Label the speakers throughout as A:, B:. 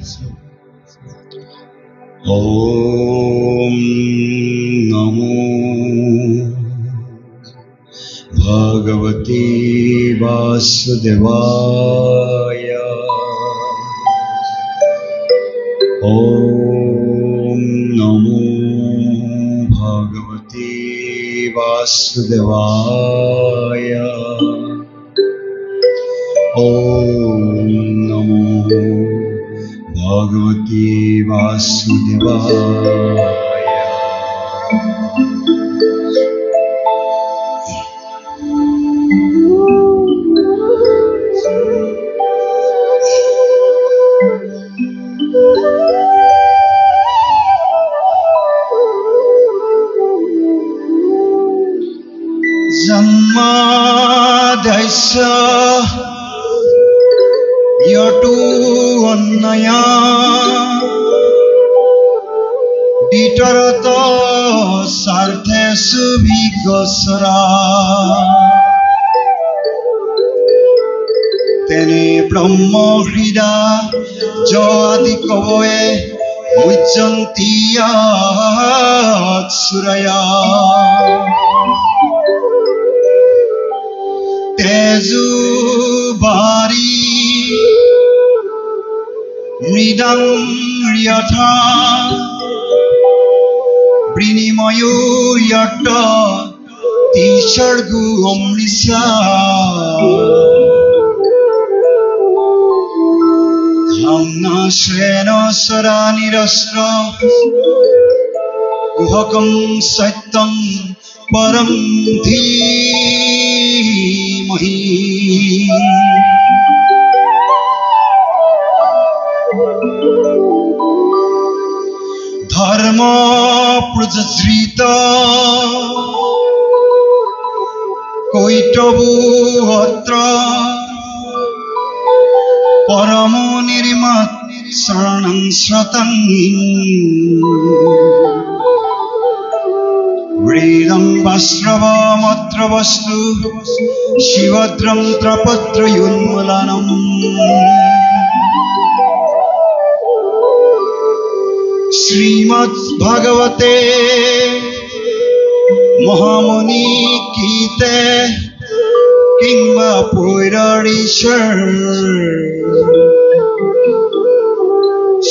A: Om Namo Bhagavate Vasudevaya. Om Namo Bhagavate Vasudevaya. Om Namo Bhagavate Vasudevaya. Janmadasya yatu annaya ditarata sarthe subhigosara tene brahma hrida jati koye mujjantiya suraya teju bari mridang ryatha brinimoyo yatta tishargu omrisa dhamna shrena sarani rasra guhakam satyam param dhimahi dharma prajajrita koitavu atra paramo nirmat saranam sratang Vredam Vasrava Matra Vastu Shivadram Trapatra Yunmalanam Srimad Bhagavate Mahamuni Kite Kingma Poirarishar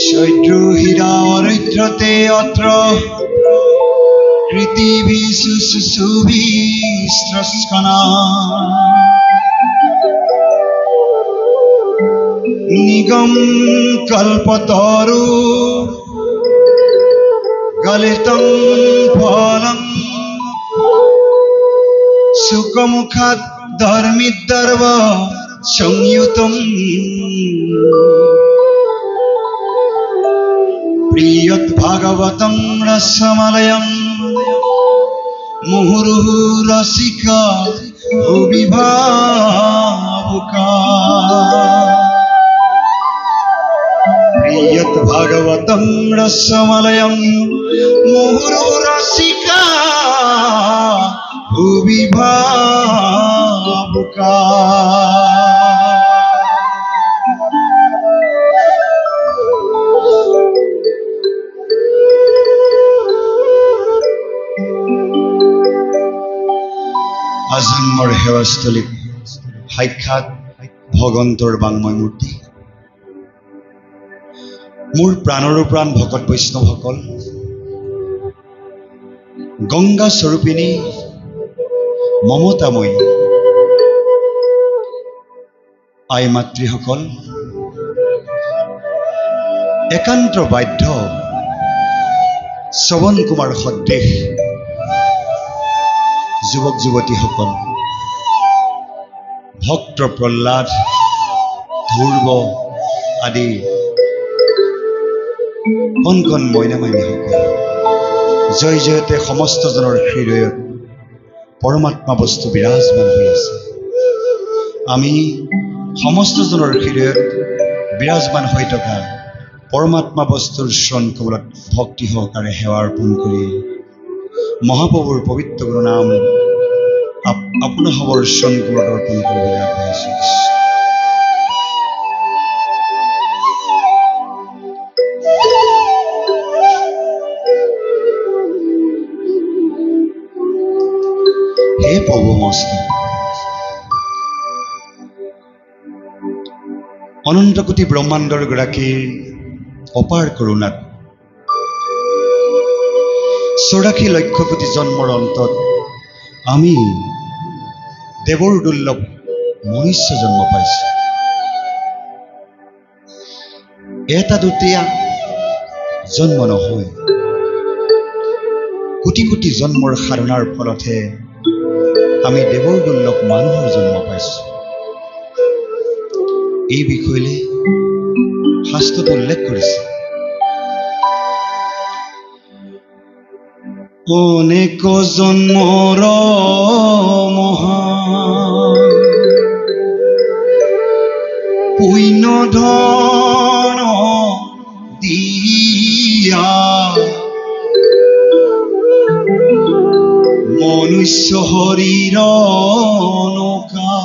A: Shaidru Hira Aridrate Atra Kriti visu susubi straskana Nigam kalpataru Galitam phalam Sukamukhat dharmidharva samyutam Priyat bhagavatam rasamalayam Muhuruhu rasika ubhibhavuka Priyat bhagavatam rasamalayam Muhuruhu rasika ubhibhavuka আজন্মৰ হেৱাস্থলীত সাক্ষাৎ ভগৱন্তৰ বাংময় মূৰ্তি মোৰ প্ৰাণৰো প্ৰাণ ভকত বৈষ্ণৱসকল গংগা স্বৰূপিনী মমতাময়ী আই মাতৃসকল একান্ত বাধ্য শ্ৰৱণ কুমাৰ সদৃশ যুৱক যুৱতীসকল ভক্ত প্ৰহ্লাদ ধ্ৰুৱ আদি কণ কণ মইনা মাইনীসকল জয় জয়তে সমস্তজনৰ হৃদয়ত পৰমাত্মা বস্তু বিৰাজমান হৈ আছে আমি সমস্তজনৰ হৃদয়ত বিৰাজমান হৈ থকা পৰমাত্মা বস্তুৰ শ্ৰৱণ কমলত ভক্তি সহকাৰে সেৱা অৰ্পণ কৰি মহাপ্ৰভুৰ পবিত্ৰ গুৰু নাম আপোনাৰ সবৰ শ্ৰৱণ কমলত অৰ্পণ কৰিবলৈ আগবাঢ়িছোঁ নমস্তে। অনন্ত কোটি ব্ৰহ্মাণ্ডৰ গৰাকীৰ অপাৰ কৰোণাত 84 লক্ষ কোটি জন্মৰ অন্তত আমি দেৱৰ দুৰ্লভ মনুষ্য জন্ম পাইছো। এটা দুটিয়া জন্ম নহয়, কোটি কোটি জন্মৰ সাধনাৰ ফলতহে আমি দেৱৰ দুৰ্লভ মানুহৰ জন্ম পাইছো। এই বিষয়লৈ শাস্ত্ৰত উল্লেখ কৰিছে। অনেক জন্মৰ মহান পুণ্য ধন দিয়া মনুষ্য শৰীৰ নকা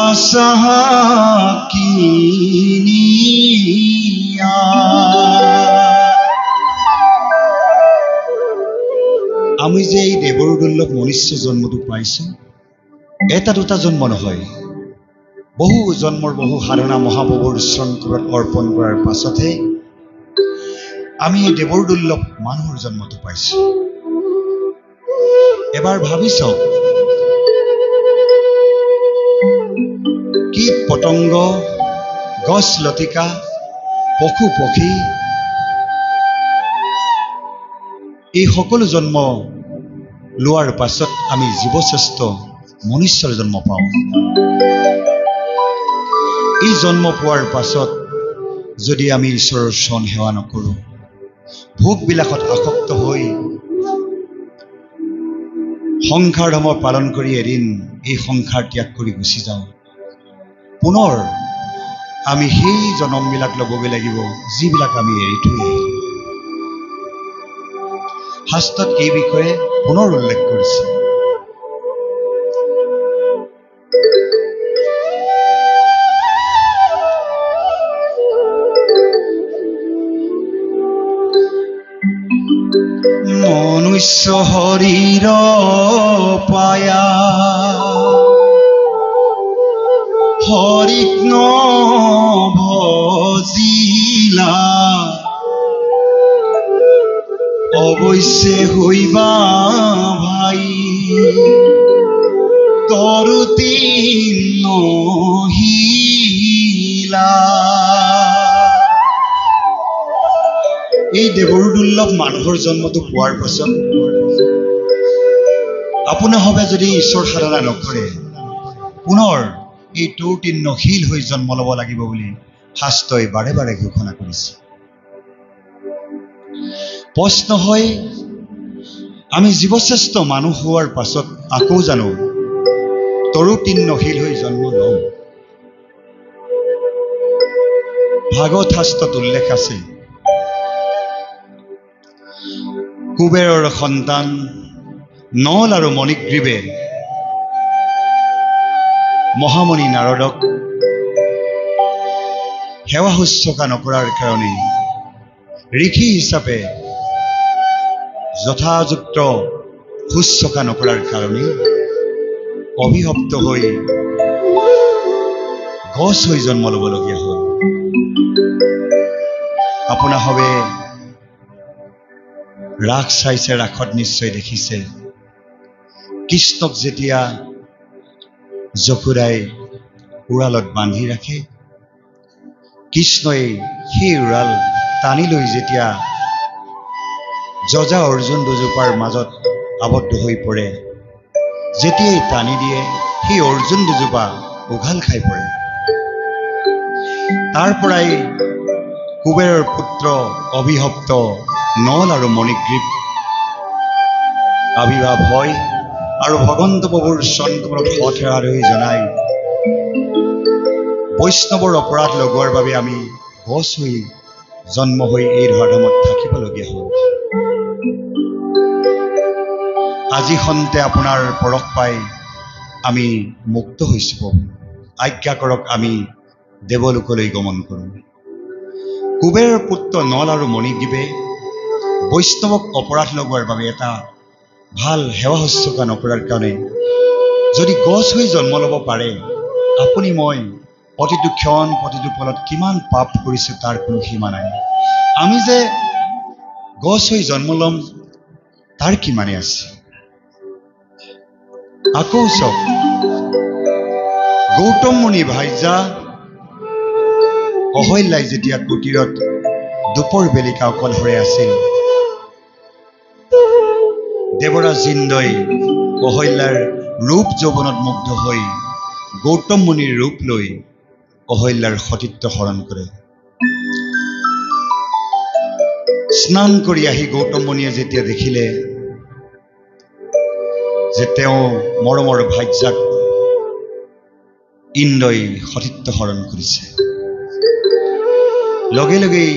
A: আশা কিনিয়া। আমি যে এই দেৱৰ দুৰ্লভ মনুষ্য জন্মটো পাইছো, এটা দুটা জন্ম নহয়, বহু জন্মৰ বহু সাধনা মহাপ্ৰভুৰ চৰণত অৰ্পণ কৰাৰ পাছতহে আমি এই দেৱৰ দুৰ্লভ মানুহৰ জন্মটো পাইছো। এবাৰ ভাবি চাওক, কীট পতংগ, গছ লতিকা, পশু পক্ষী, এই সকলো জন্ম লোৱাৰ পাছত আমি জীৱশ্ৰেষ্ঠ মনুষ্যৰ জন্ম পাওঁ। এই জন্ম পোৱাৰ পাছত যদি আমি ঈশ্বৰৰ চৰণ সেৱা নকৰোঁ, ভোগবিলাকত আসক্ত হৈ সংসাৰ ধৰ্ম পালন কৰি এদিন এই সংসাৰ ত্যাগ কৰি গুচি যাওঁ, পুনৰ আমি সেই জন্মবিলাক ল'বগৈ লাগিব যিবিলাক আমি এৰি থৈ আহিলোঁ। শাস্ত্ৰত এই বিষয়ে পুনৰ উল্লেখ কৰিছে। মনুষ্য শৰীৰ পায়া হৰিক নভজিলা অৱশ্যে হইবা ভাই তৰুতি নহিলা। এই দেৱৰ দুৰ্লভ মানুহৰ জন্মটো পোৱাৰ পাছত আপোনাভাৱে যদি ঈশ্বৰ সাধনা নকৰে, পুনৰ এই তৌতীৰ্ণশীল হৈ জন্ম ল'ব লাগিব বুলি শাস্ত্ৰই বাৰে বাৰে ঘোষণা কৰিছে। প্ৰশ্ন হয়, আমি জীৱশ্ৰেষ্ঠ মানুহ হোৱাৰ পাছত আকৌ জানো তৰুতীৰ্ণশীল হৈ জন্ম লওঁ? ভাগৱত শাস্ত্ৰত উল্লেখ আছে, কুবেৰৰ সন্তান নল আৰু মণিগ্ৰীৱে মহামণি নাৰদক সেৱা শুশ্ৰূষা নকৰাৰ কাৰণে, ঋষি হিচাপে যথাযুক্ত শুশ্ৰূষা নকৰাৰ কাৰণে অভিশপ্ত হৈ গছ হৈ জন্ম ল'বলগীয়া হ'ল। আপোনাভাৱে ৰাস চাইছে, ৰাসত নিশ্চয় দেখিছে, কৃষ্ণক যেতিয়া যশোদাই উৰালত বান্ধি ৰাখে, কৃষ্ণই সেই উৰাল টানি লৈ যেতিয়া যজা অৰ্জুন দুজোপাৰ মাজত আবদ্ধ হৈ পৰে, যেতিয়াই টানি দিয়ে সেই অৰ্জুন দুজোপা উঘাল খাই পৰে। তাৰ পৰাই কুবেৰৰ পুত্ৰ অভিশপ্ত নল আৰু মণিগ্ৰীৱ আবিৰ্ভাৱ হয় আৰু ভগৱন্ত প্ৰভুৰ চৰণত সৎসেৱা হৈ জনাই বৈষ্ণৱৰ অপৰাধ লগোৱাৰ বাবে আমি গছ হৈ জন্ম হৈ এই ধৰাধামত থাকিবলগীয়া হ'ল। আজি সন্তে আপোনাৰ পৰশ পাই আমি মুক্ত হৈছোঁ। প্ৰভু আজ্ঞা কৰক আমি দেৱলোকলৈ গমন কৰোঁ। কুবেৰৰ পুত্ৰ নল আৰু মণিগ্ৰীৱে বৈষ্ণৱক অপৰাধ লগোৱাৰ বাবে এটা ভাল সেৱা শুশ্ৰূষা নকৰাৰ কাৰণে যদি গছ হৈ জন্ম ল'ব পাৰে, আপুনি মই প্ৰতিটো ক্ষণ প্ৰতিটো পলত কিমান পাপ কৰিছোঁ তাৰ কোনো সীমা নাই। আমি যে গছ হৈ জন্ম ল'ম তাৰ কি মানে আছে? আকৌ চাওক, গৌতম মুনি ভাইজা অহল্যাই যেতিয়া কুটিৰত দুপৰ বেলিকা অকলশৰে আছিল, দেৱৰাজ ইন্দ্ৰই অহল্যাৰ ৰূপ যৌৱনত মুগ্ধ হৈ গৌতম মুনিৰ ৰূপ লৈ অহল্যাৰ সতীত্ব হৰণ কৰে। স্নান কৰি আহি গৌতম মুনিয়ে যেতিয়া দেখিলে যে তেওঁ মৰমৰ ভাৰ্যাক ইন্দ্ৰই সতীত্ব হৰণ কৰিছে, লগে লগেই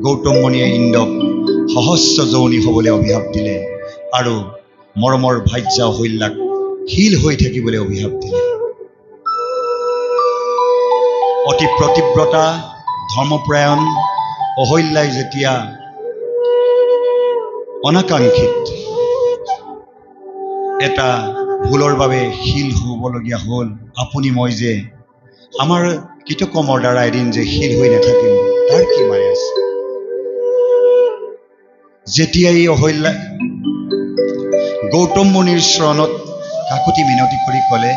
A: গৌতম মুনিয়ে ইন্দ্ৰক সহস্ৰ যৌনি হ'বলৈ অভিশাপ দিলে আৰু মৰমৰ ভাৰ্যা অহল্যাক শীল হৈ থাকিবলৈ অভিশাপ দিলে। অতি প্ৰতিব্ৰতা ধৰ্মপৰায়ণ অহল্যাই যেতিয়া অনাকাংক্ষিত এটা ভুলৰ বাবে শীল হ'বলগীয়া হ'ল, আপুনি মই যে আমাৰ কৃতকৰ্মৰ দ্বাৰা এদিন যে শীল হৈ নাথাকিম তাৰ কি মানে আছে? যেতিয়াই অহল্যাই গৌতম মুনিৰ চৰণত কাকুতি মিনতি কৰি ক'লে,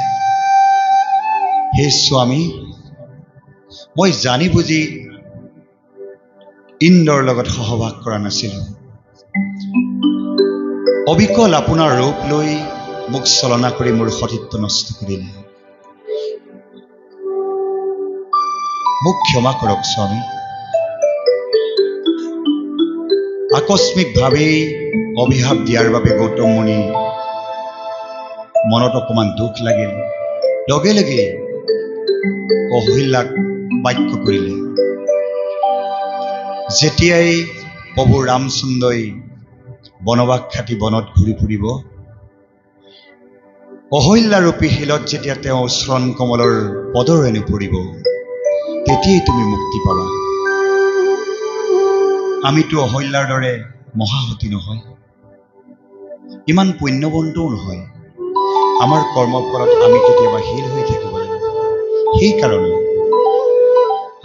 A: হে স্বামী, মই জানি বুজি ইন্দ্ৰৰ লগত সহবাস কৰা নাছিলোঁ, অবিকল আপোনাৰ ৰূপ লৈ মোক চলনা কৰি মোৰ সতীত্ব নষ্ট কৰিলে, মোক ক্ষমা কৰক স্বামী। আকস্মিকভাৱেই অভিশাপ দিয়াৰ বাবে গৌতম মুনি মনত অকণমান দুখ লাগিল, লগে লগে অহল্যাক বাক্য কৰিলে। যেতিয়াই প্ৰভু ৰামচন্দ্ৰই বনবাস খাটি বনত ঘূৰি ফুৰিব, অহল্যাৰূপী শিলত যেতিয়া তেওঁ চৰণ কমলৰ পদৰেণু পৰিব, তেতিয়াই তুমি মুক্তি পাবা। আমিতো অহল্যাৰ দৰে মহাসতী নহয়, ইমান পুণ্যৱন্তও নহয়, আমাৰ কৰ্মৰ ফলত আমি কেতিয়াবা শীল হৈ থাকিব লাগিব। সেইকাৰণে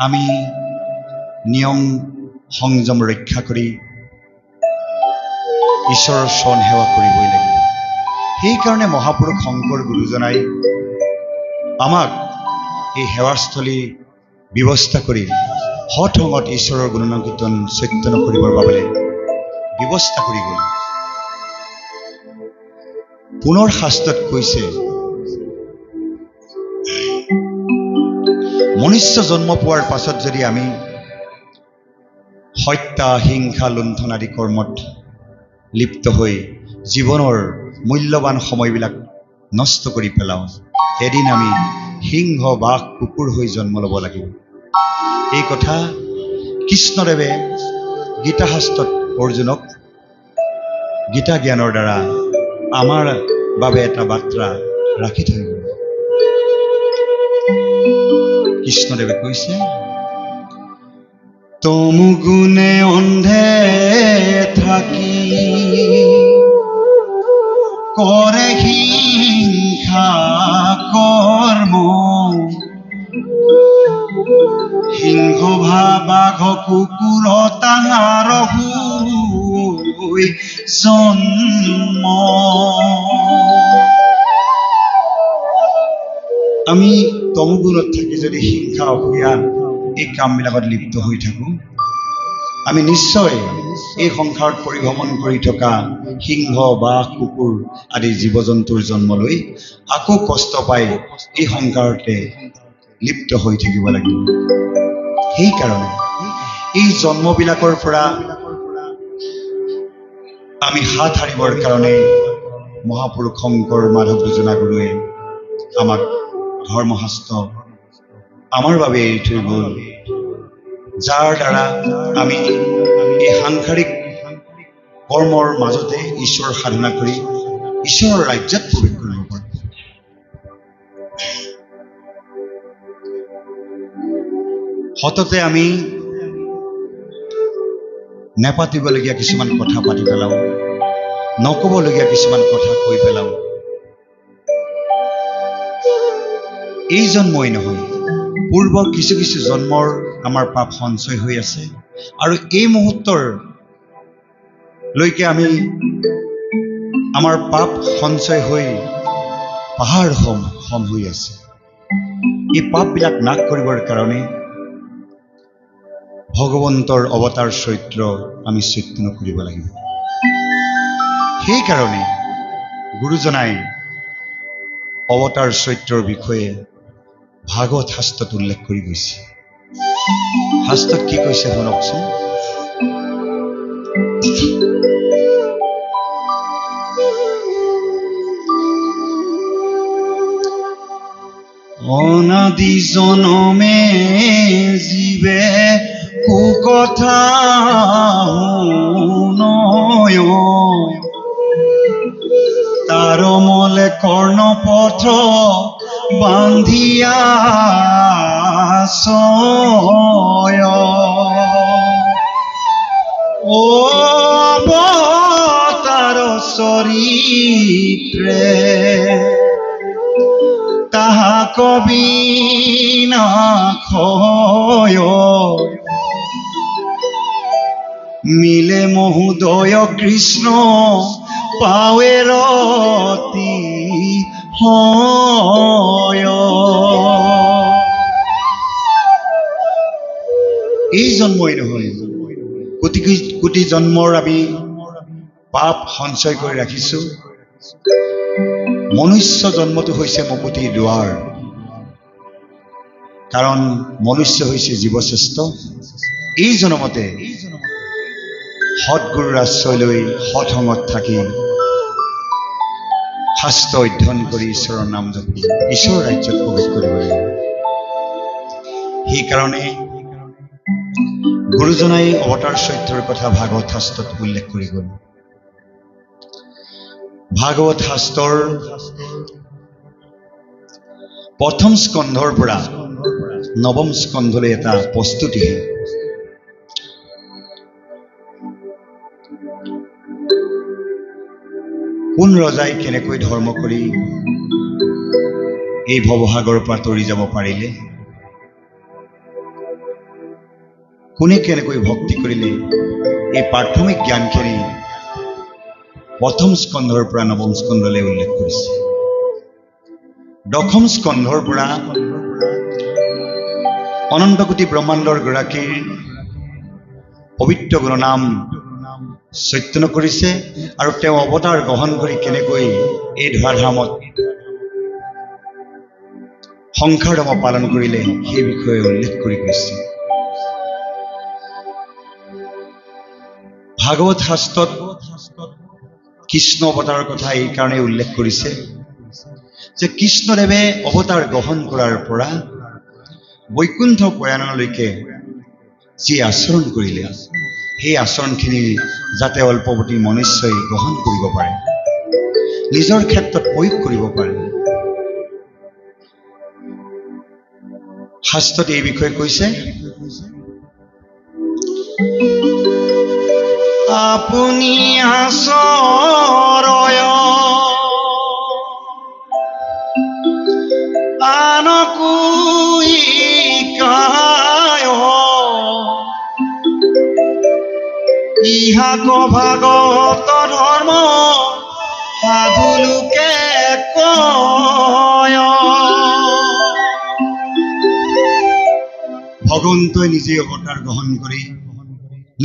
A: আমি নিয়ম সংযম ৰক্ষা কৰি ঈশ্বৰৰ চৰণ সেৱা কৰিবই লাগিব। সেইকাৰণে মহাপুৰুষ শংকৰ গুৰুজনাই আমাক এই সেৱাস্থলী ব্যৱস্থা কৰি সৎ সংগত ঈশ্বৰৰ গুণগান কীৰ্তন চৈতন্য কৰিবৰ বাবে ব্যৱস্থা কৰি গ'ল। পুনৰ শাস্ত্ৰত কৈছে, মনুষ্য জন্ম পোৱাৰ পাছত যদি আমি হত্যা হিংসা লুণ্ঠন আদি কৰ্মত লিপ্ত হৈ জীৱনৰ মূল্যৱান সময়বিলাক নষ্ট কৰি পেলাওঁ, এদিন আমি সিংহ বাঘ কুকুৰ হৈ জন্ম ল'ব লাগিব। এই কথা কৃষ্ণদেৱে গীতা শাস্ত্ৰত অৰ্জুনক গীতা জ্ঞানৰ দ্বাৰা আমাৰ বাবে এটা বাৰ্তা ৰাখি থৈ গ'ল। কৃষ্ণদেৱে কৈছে, তমু গুণে অন্ধে থাকি কৰে হিংসা কৰ্ম, সিংহ বাঘ কুকুৰ তাহাৰ হৈ জন্ম। আমি তমগুণত থাকি যদি হিংসা অসূয়া এই কামবিলাকত লিপ্ত হৈ থাকোঁ, আমি নিশ্চয় এই সংসাৰত পৰিভ্ৰমণ কৰি থকা সিংহ বাঘ কুকুৰ আদি জীৱ জন্তুৰ জন্ম লৈ আকৌ কষ্ট পাই এই সংসাৰতে লিপ্ত হৈ থাকিব লাগিব। সেইকাৰণে এই জন্মবিলাকৰ পৰা আমি হাত সাৰিবৰ কাৰণে মহাপুৰুষ শংকৰ মাধৱ যোজনা গুৰুৱে আমাক ধৰ্মশাস্ত্ৰ আমাৰ বাবে এৰি থৈ গ'ল, যাৰ দ্বাৰা আমি এই সাংসাৰিক কৰ্মৰ মাজতে ঈশ্বৰ সাধনা কৰি ঈশ্বৰৰ ৰাজ্যত প্ৰৱেশ কৰিব পাৰোঁ। সততে আমি নেপাতিবলগীয়া কিছুমান কথা পাতি পেলাওঁ, নকবলগীয়া কিছুমান কথা কৈ পেলাওঁ। এই জন্মই নহয়, পূৰ্বৰ কিছু কিছু জন্মৰ আমাৰ পাপ সঞ্চয় হৈ আছে, আৰু এই মুহূৰ্তৰ লৈকে আমি আমাৰ পাপ সঞ্চয় হৈ পাহাৰ সম হৈ আছে। এই পাপবিলাক নাশ কৰিবৰ কাৰণে ভগৱন্তৰ অৱতাৰ চৰিত্ৰ আমি চৈতন্য কৰিব লাগিব। সেইকাৰণে গুৰুজনাই অৱতাৰ চৰিত্ৰৰ বিষয়ে ভাগৱত শাস্ত্ৰত উল্লেখ কৰি গৈছে। শাস্ত্ৰত কি কৈছে শুনকচোন। অনাদি জনমে জীৱে কুকথা শুনয়, তাৰ মলে কৰ্ণপথ বান্ধিয়া ছয়। অৱতাৰ চৰিত্ৰে তাহা কবি নাক্ষয়, মিলে মহোদয় কৃষ্ণ পাৱে ৰতি হয়। এই জন্মই নহয়, কোটি কোটি জন্মৰ আমি পাপ সঞ্চয় কৰি ৰাখিছো। মনুষ্য জন্মটো হৈছে মুকুতিৰ দুৱাৰ, কাৰণ মনুষ্য হৈছে জীৱশ্ৰেষ্ঠ। এই জন্মতে সৎগুৰুৰ আশ্ৰয় লৈ সৎসংগত থাকি শাস্ত্ৰ অধ্যয়ন কৰি ঈশ্বৰৰ নাম জপি ঈশ্বৰৰ ৰাজ্যত প্ৰৱেশ কৰিব লাগিব। সেইকাৰণে গুৰুজনাই অৱতাৰ চৰিত্ৰৰ কথা ভাগৱত শাস্ত্ৰত উল্লেখ কৰি গ'ল। ভাগৱত শাস্ত্ৰৰ প্ৰথম স্কন্ধৰ পৰা নৱম স্কন্ধলৈ এটা প্ৰস্তুতি। কোন ৰজাই কেনেকৈ ধৰ্ম কৰি এই ভৱসাগৰৰ পৰা তৰি যাব পাৰিলে, কোনে কেনেকৈ ভক্তি কৰিলে, এই প্ৰাথমিক জ্ঞানখিনি প্ৰথম স্কন্ধৰ পৰা নৱম স্কন্ধলৈ উল্লেখ কৰিছে। দশম স্কন্ধৰ পৰা অনন্তকোটি ব্ৰহ্মাণ্ডৰ গৰাকীৰ পবিত্ৰ গুণনাম চৈতন্য কৰিছে, আৰু তেওঁ অৱতাৰ গ্ৰহণ কৰি কেনেকৈ এই ধৰাধামত সংসাৰ ধৰ্ম পালন কৰিলে সেই বিষয়ে উল্লেখ কৰি গৈছে। ভাগৱত শাস্ত্ৰত কৃষ্ণ অৱতাৰৰ কথা এই কাৰণে উল্লেখ কৰিছে যে কৃষ্ণদেৱে অৱতাৰ গ্ৰহণ কৰাৰ পৰা বৈকুণ্ঠ প্ৰয়াণলৈকে যি আচৰণ কৰিলে, সেই আচৰণখিনি যাতে অল্পৱতী মনুষ্যই গ্ৰহণ কৰিব পাৰে, নিজৰ ক্ষেত্ৰত প্ৰয়োগ কৰিব পাৰে। শাস্ত্ৰত এই বিষয়ে কৈছে, আপুনি আচৰয় আনকো শিকায়, ইহাক ভাগৱত ধৰ্ম সাধু লোকে কয়। ভগৱন্তই নিজেই অৱতাৰ গ্ৰহণ কৰি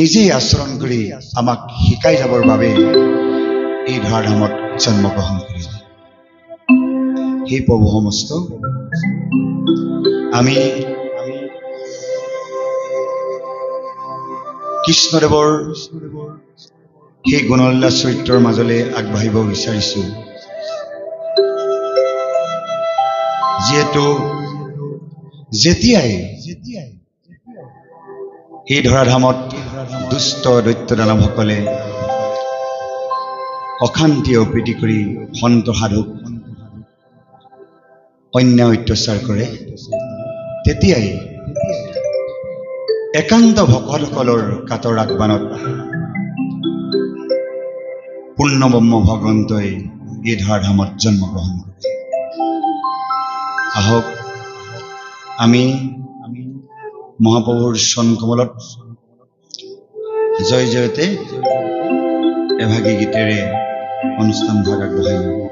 A: নিজেই আচৰণ কৰি আমাক শিকাই যাবৰ বাবে এই ধৰাধামত জন্মগ্ৰহণ কৰিলে। সেই প্ৰভু সমস্ত আমি কৃষ্ণদেৱৰ সেই গুণোল্লাস চৰিত্ৰৰ মাজলৈ আগবাঢ়িব বিচাৰিছো, যিহেতু যেতিয়াই এই ধৰাধামত দুষ্ট দৈত্য দানৱসকলে অশান্তি অপ্ৰীতি কৰি সন্ত সাধুক অন্যায় অত্যাচাৰ কৰে, তেতিয়াই একান্ত ভকতসকলৰ কাতৰ আগবানত পূৰ্ণব্ৰহ্ম ভগৱন্তই এই ধৰাধামত জন্মগ্ৰহণ কৰে। আহক আমি মহাপ্ৰভুৰ চৰণ কমলত জয় জয়তে এভাগী গীতেৰে অনুষ্ঠান ভাগ আগবঢ়াই নিওঁ।